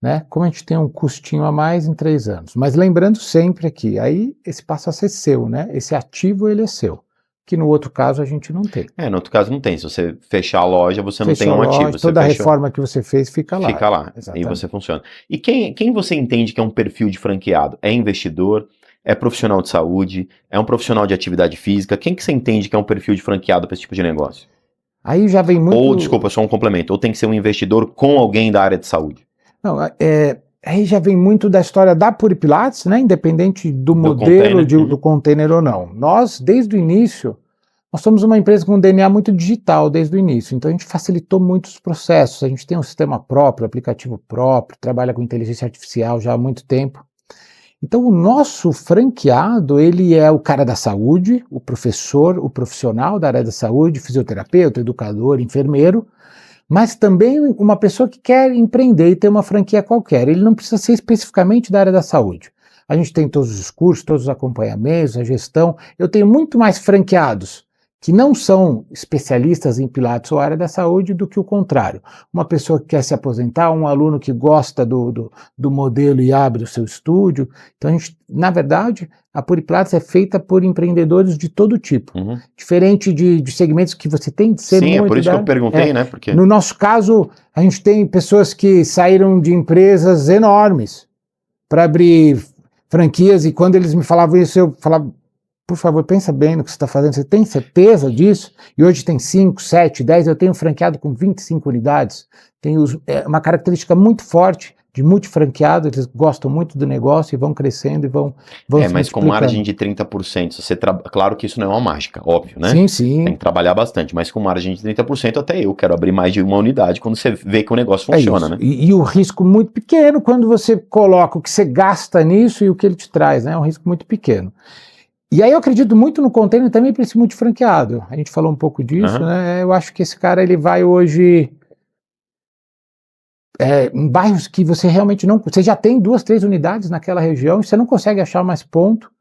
Né? Como a gente tem um custinho a mais em 3 anos. Mas lembrando sempre aqui, aí esse passa a ser seu, né? Esse ativo ele é seu. Que no outro caso a gente não tem. No outro caso não tem. Se você fechar a loja, você não tem um ativo. Você toda a reforma que você fez fica lá. Fica lá. Exatamente. E você funciona. E quem você entende que é um perfil de franqueado? É investidor? É profissional de saúde? É um profissional de atividade física? Quem que você entende que é um perfil de franqueado para esse tipo de negócio? Aí já vem muito... Ou, desculpa, só um complemento. Ou tem que ser um investidor com alguém da área de saúde? Não, aí já vem muito da história da Por Pilates, né? Independente do modelo do container ou não. Nós, desde o início, Nós somos uma empresa com um DNA muito digital desde o início, então a gente facilitou muitos processos, a gente tem um sistema próprio, aplicativo próprio, trabalha com inteligência artificial já há muito tempo. Então o nosso franqueado, ele é o cara da saúde, o professor, o profissional da área da saúde, fisioterapeuta, educador, enfermeiro, mas também uma pessoa que quer empreender e ter uma franquia qualquer. Ele não precisa ser especificamente da área da saúde. A gente tem todos os cursos, todos os acompanhamentos, a gestão. Eu tenho muito mais franqueados que não são especialistas em Pilates ou área da saúde do que o contrário. Uma pessoa que quer se aposentar, um aluno que gosta do modelo e abre o seu estúdio. Então, a gente, na verdade, a Puri Pilates é feita por empreendedores de todo tipo. Diferente de segmentos que você tem de ser muito... Sim, é por isso que eu perguntei, né? Porque... No nosso caso, a gente tem pessoas que saíram de empresas enormes para abrir franquias, e quando eles me falavam isso, eu falava... Por favor, pensa bem no que você está fazendo. Você tem certeza disso? E hoje tem 5, 7, 10. Eu tenho franqueado com 25 unidades. Tem uma característica muito forte de multifranqueado. Eles gostam muito do negócio e vão crescendo e vão se mas com margem de 30%. Claro que isso não é uma mágica, óbvio, né? Sim, sim. Tem que trabalhar bastante, mas com margem de 30%, até eu quero abrir mais de uma unidade quando você vê que o negócio funciona, né? E o risco muito pequeno quando você coloca o que você gasta nisso e o que ele te traz, né? É um risco muito pequeno. E aí eu acredito muito no container também para esse multifranqueado. A gente falou um pouco disso, né? Eu acho que esse cara, ele vai hoje em bairros que você realmente não... Você já tem 2, 3 unidades naquela região e você não consegue achar mais ponto.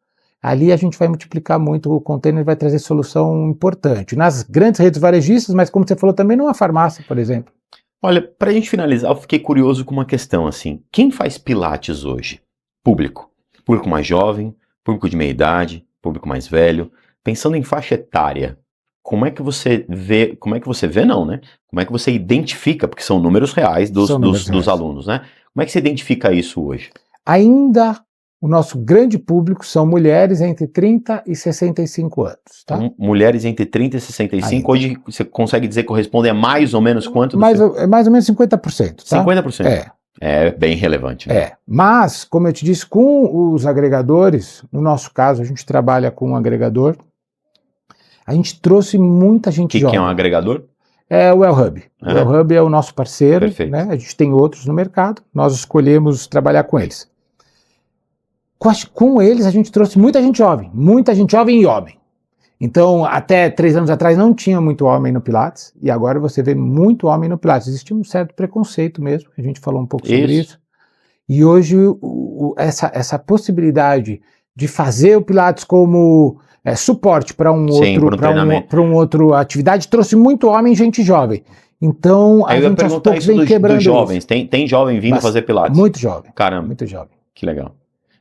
Ali a gente vai multiplicar muito, o container vai trazer solução importante. Nas grandes redes varejistas, mas como você falou também numa farmácia, por exemplo. Olha, para a gente finalizar, eu fiquei curioso com uma questão assim. Quem faz Pilates hoje? Público. Público mais jovem, público de meia idade, público mais velho, pensando em faixa etária, como é que você vê não, né? Como é que você identifica, porque são números reais dos alunos, né? Como é que você identifica isso hoje? Ainda o nosso grande público são mulheres entre 30 e 65 anos, tá? Mulheres entre 30 e 65, ainda. Hoje você consegue dizer que corresponde a mais ou menos quanto? É mais ou menos 50%, tá? 50%? É bem relevante, né? Mas, como eu te disse, com os agregadores, no nosso caso, a gente trabalha com um agregador, a gente trouxe muita gente jovem. O que é um agregador? É o Wellhub. O Wellhub é o nosso parceiro, né? A gente tem outros no mercado, nós escolhemos trabalhar com eles. Com eles, a gente trouxe muita gente jovem e homem. Então, até 3 anos atrás não tinha muito homem no Pilates, e agora você vê muito homem no Pilates. Existia um certo preconceito mesmo, a gente falou um pouco sobre isso. E hoje, essa possibilidade de fazer o Pilates como suporte para um outro atividade, trouxe muito homem e gente jovem. Então, a gente aos poucos vem quebrando dos jovens. Tem jovem vindo fazer Pilates? Muito jovem. Caramba. Muito jovem. Que legal.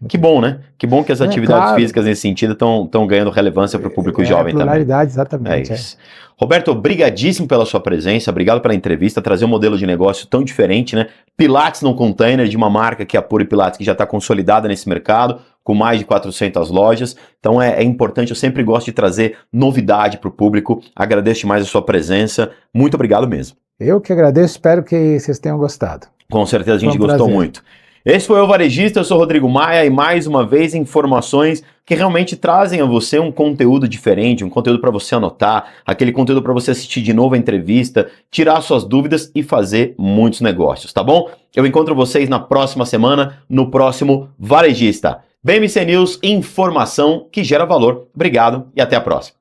Que bom, né? Que bom que as atividades físicas nesse sentido estão ganhando relevância para o público jovem também. Exatamente. É isso. Roberto, obrigadíssimo pela sua presença, obrigado pela entrevista, trazer um modelo de negócio tão diferente, né? Pilates no container, de uma marca que é a Puri Pilates, que já está consolidada nesse mercado, com mais de 400 lojas. Então é importante, eu sempre gosto de trazer novidade para o público. Agradeço demais a sua presença. Muito obrigado mesmo. Eu que agradeço, espero que vocês tenham gostado. Com certeza a gente gostou muito. Esse foi o Varejista, eu sou Rodrigo Maia e mais uma vez informações que realmente trazem a você um conteúdo diferente, um conteúdo para você anotar, aquele conteúdo para você assistir de novo a entrevista, tirar suas dúvidas e fazer muitos negócios, tá bom? Eu encontro vocês na próxima semana, no próximo Varejista. BMC News, informação que gera valor. Obrigado e até a próxima.